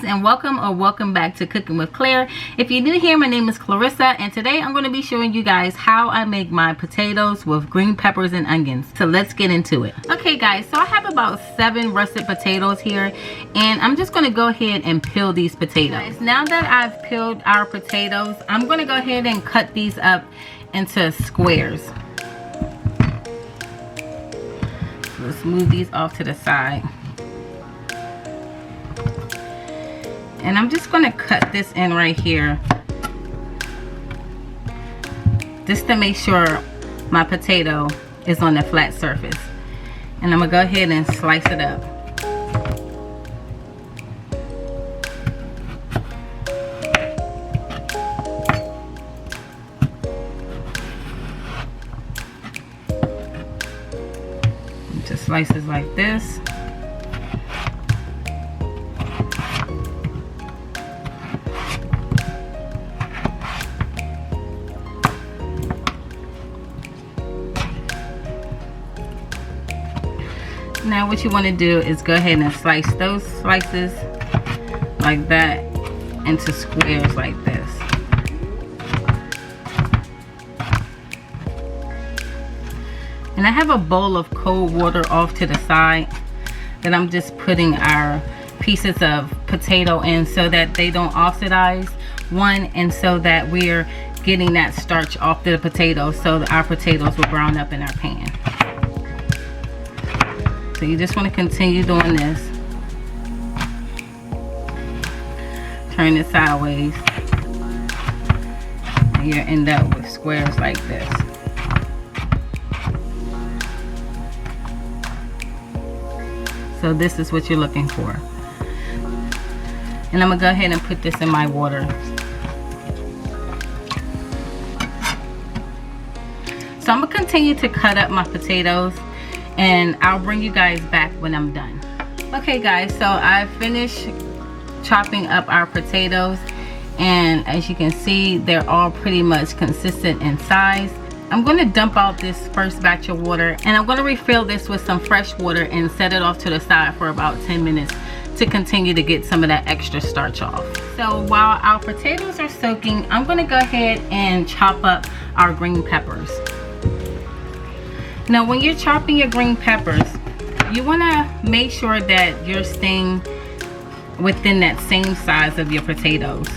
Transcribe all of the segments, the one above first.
and welcome back to Cooking with Claire. If you're new here, my name is Clarissa, and today I'm going to be showing you guys how I make my potatoes with green peppers and onions. So let's get into it. Okay guys, so I have about 7 russet potatoes here, and I'm just going to go ahead and peel these potatoes. Now that I've peeled our potatoes, I'm going to go ahead and cut these up into squares. So let's move these off to the side. And I'm just going to cut this in right here, just to make sure my potato is on the flat surface. And I'm going to go ahead and slice it up. Just slices like this. Now what you want to do is go ahead and slice those slices like that into squares like this. And I have a bowl of cold water off to the side that I'm just putting our pieces of potato in so that they don't oxidize, one, and so that we're getting that starch off the potatoes so that our potatoes will brown up in our pan. So you just want to continue doing this. Turn it sideways. And you'll end up with squares like this. So this is what you're looking for. And I'm going to go ahead and put this in my water. So I'm going to continue to cut up my potatoes, and I'll bring you guys back when I'm done. Okay guys, so I finished chopping up our potatoes, and as you can see, they're all pretty much consistent in size. I'm going to dump out this first batch of water, and I'm going to refill this with some fresh water and set it off to the side for about 10 minutes to continue to get some of that extra starch off. So while our potatoes are soaking, I'm going to go ahead and chop up our green peppers. Now when you're chopping your green peppers, you want to make sure that you're staying within that same size of your potatoes.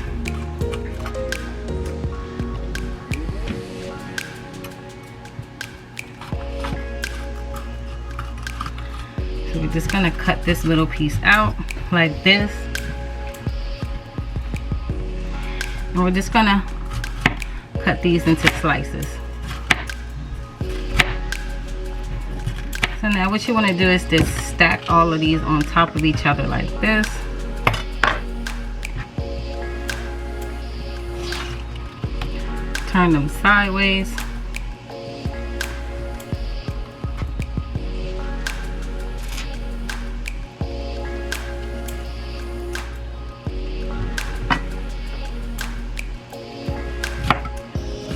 So we're just going to cut this little piece out like this. And we're just going to cut these into slices. So now what you want to do is just stack all of these on top of each other like this. Turn them sideways.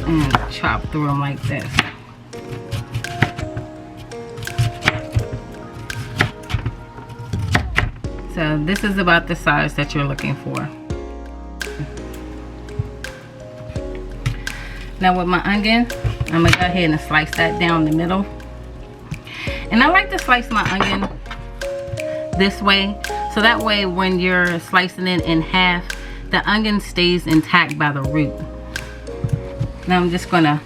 And chop through them like this. So this is about the size that you're looking for. Now with my onion, I'm going to go ahead and slice that down the middle. And I like to slice my onion this way, so that way when you're slicing it in half, the onion stays intact by the root. Now I'm just going to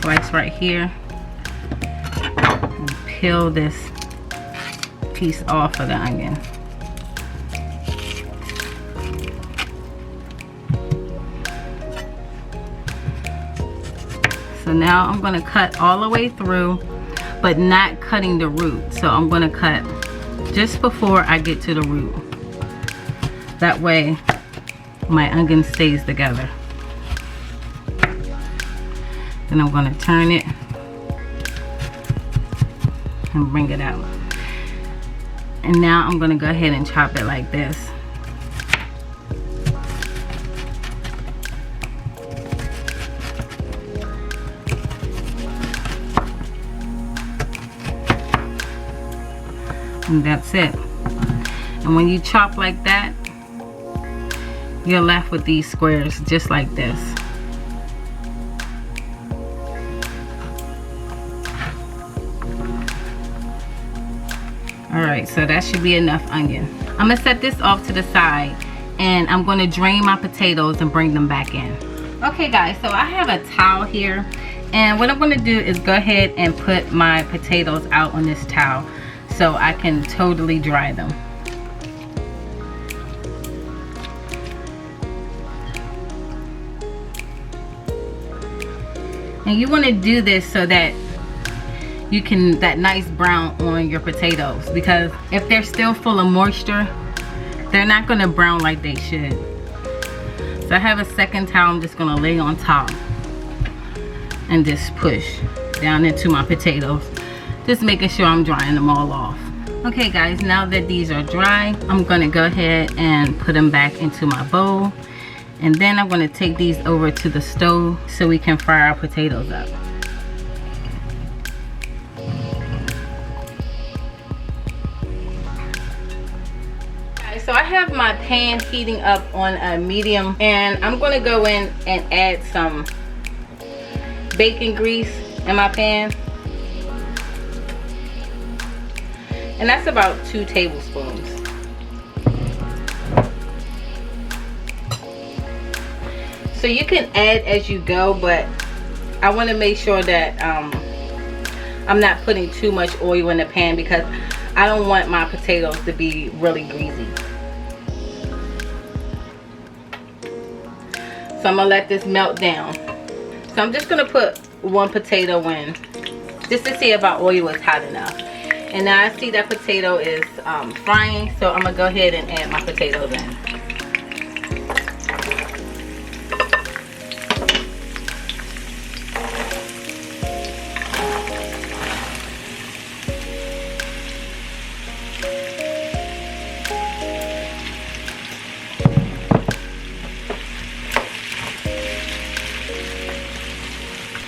slice right here and peel this piece off of the onion. So now I'm going to cut all the way through, but not cutting the root. So I'm going to cut just before I get to the root. That way my onion stays together. Then I'm going to turn it and bring it out. And now I'm going to go ahead and chop it like this. And that's it. And when you chop like that, you're left with these squares just like this. Alright, so that should be enough onion. I'm gonna set this off to the side, and I'm gonna drain my potatoes and bring them back in. Okay guys, so I have a towel here, and what I'm gonna do is go ahead and put my potatoes out on this towel so I can totally dry them. And you want to do this so that you can that nice brown on your potatoes, because if they're still full of moisture, they're not going to brown like they should. So I have a second towel I'm just going to lay on top and just push down into my potatoes, just making sure I'm drying them all off. Okay guys, now that these are dry, I'm going to go ahead and put them back into my bowl. And then I'm going to take these over to the stove so we can fry our potatoes up. Okay, so I have my pan heating up on a medium, and I'm going to go in and add some bacon grease in my pan. And that's about 2 tablespoons. So you can add as you go, but I want to make sure that I'm not putting too much oil in the pan, because I don't want my potatoes to be really greasy. So I'm going to let this melt down. So I'm just going to put 1 potato in just to see if our oil is hot enough. And now I see that potato is frying, so I'm going to go ahead and add my potatoes in.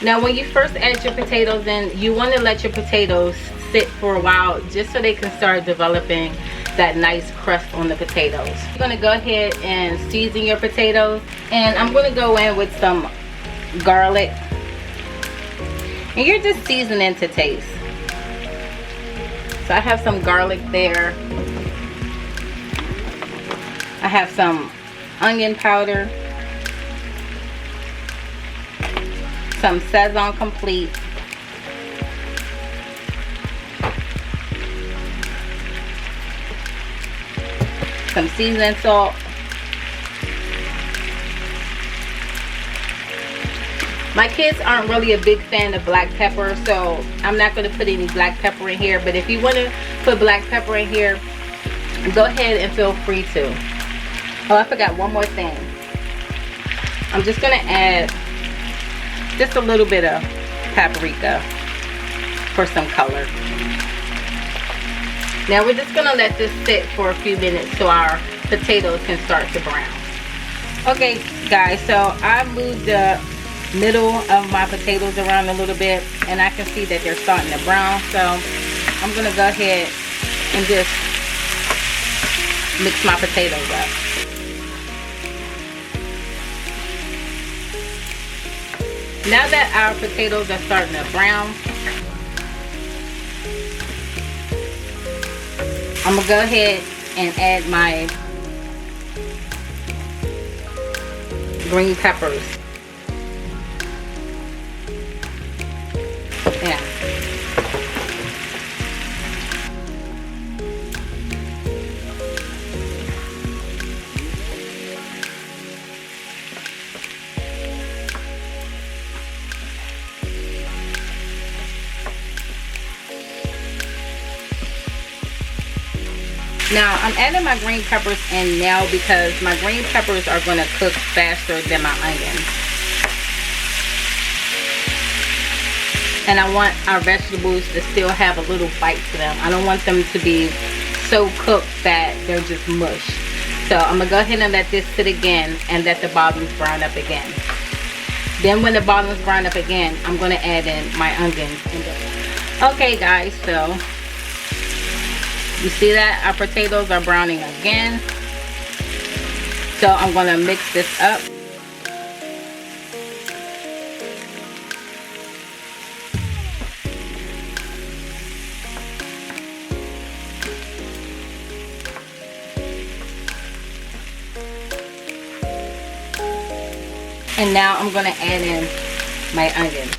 Now when you first add your potatoes in, you want to let your potatoes sit for a while just so they can start developing that nice crust on the potatoes. You're going to go ahead and season your potatoes, and I'm going to go in with some garlic, and you're just seasoning to taste. So I have some garlic there. I have some onion powder, some Sazon Complete, some seasoning salt, my kids aren't really a big fan of black pepper, so I'm not going to put any black pepper in here, but if you want to put black pepper in here, go ahead and feel free to. Oh, I forgot one more thing. I'm just going to add just a little bit of paprika for some color. Now we're just gonna let this sit for a few minutes so our potatoes can start to brown. Okay guys, so I moved the middle of my potatoes around a little bit, and I can see that they're starting to brown, so I'm gonna go ahead and just mix my potatoes up. Now that our potatoes are starting to brown, I'm going to go ahead and add my green peppers. Yeah. Now I'm adding my green peppers in now because my green peppers are going to cook faster than my onions. And I want our vegetables to still have a little bite to them. I don't want them to be so cooked that they're just mush. So I'm going to go ahead and let this sit again and let the bottoms brown up again. Then when the bottoms brown up again, I'm going to add in my onions. Okay guys, so you see that our potatoes are browning again. So I'm going to mix this up. And now I'm going to add in my onions.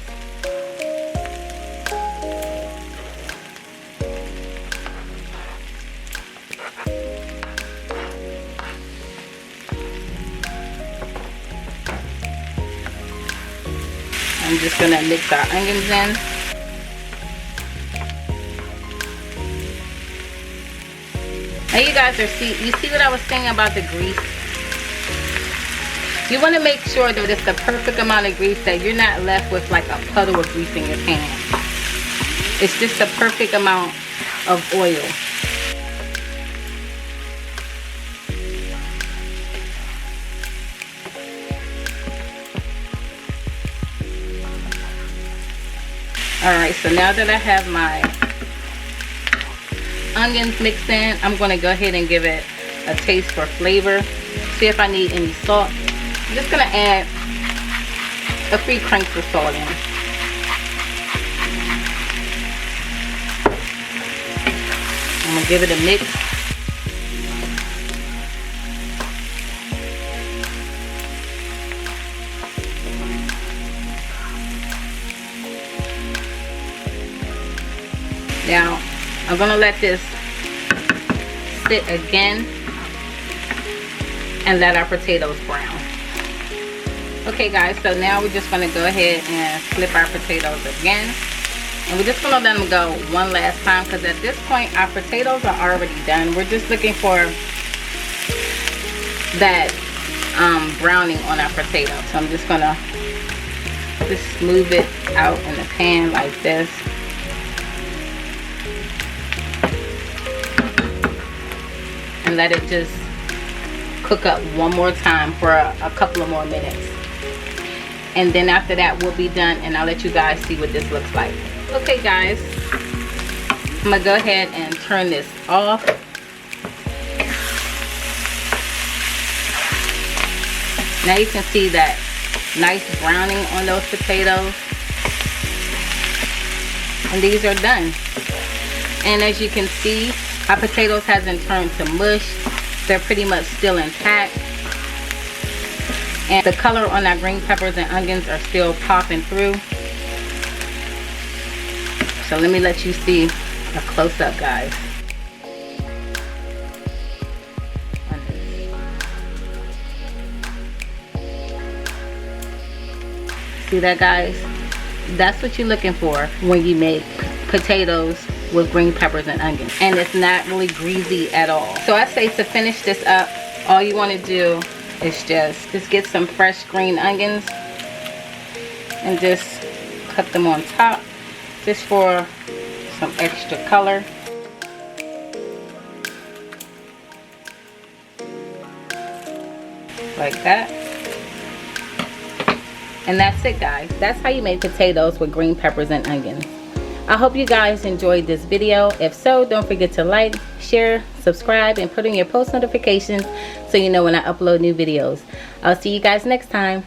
I'm just going to mix our onions in. Now you guys you see what I was saying about the grease? You want to make sure that it's the perfect amount of grease, that you're not left with like a puddle of grease in your pan. It's just the perfect amount of oil. Alright, so now that I have my onions mixed in, I'm going to go ahead and give it a taste for flavor. See if I need any salt. I'm just going to add a few cranks of salt in. I'm going to give it a mix. Now, I'm going to let this sit again and let our potatoes brown. Okay guys, so now we're just going to go ahead and flip our potatoes again. And we're just going to let them go one last time, because at this point our potatoes are already done. We're just looking for that browning on our potatoes. So I'm just going to just move it out in the pan like this. And let it just cook up one more time for a couple of more minutes. And then after that we'll be done, and I'll let you guys see what this looks like. Okay guys, I'm gonna go ahead and turn this off. Now you can see that nice browning on those potatoes, and these are done. And as you can see, our potatoes hasn't turned to mush. They're pretty much still intact. And the color on our green peppers and onions are still popping through. So let me let you see a close-up, guys. See that, guys? That's what you're looking for when you make potatoes with green peppers and onions, and it's not really greasy at all. So I say to finish this up, all you want to do is just get some fresh green onions and just cut them on top, just for some extra color. Like that. And that's it, guys. That's how you make potatoes with green peppers and onions. I hope you guys enjoyed this video. If so, don't forget to like, share, subscribe, and put on your post notifications so you know when I upload new videos. I'll see you guys next time.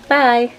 Bye.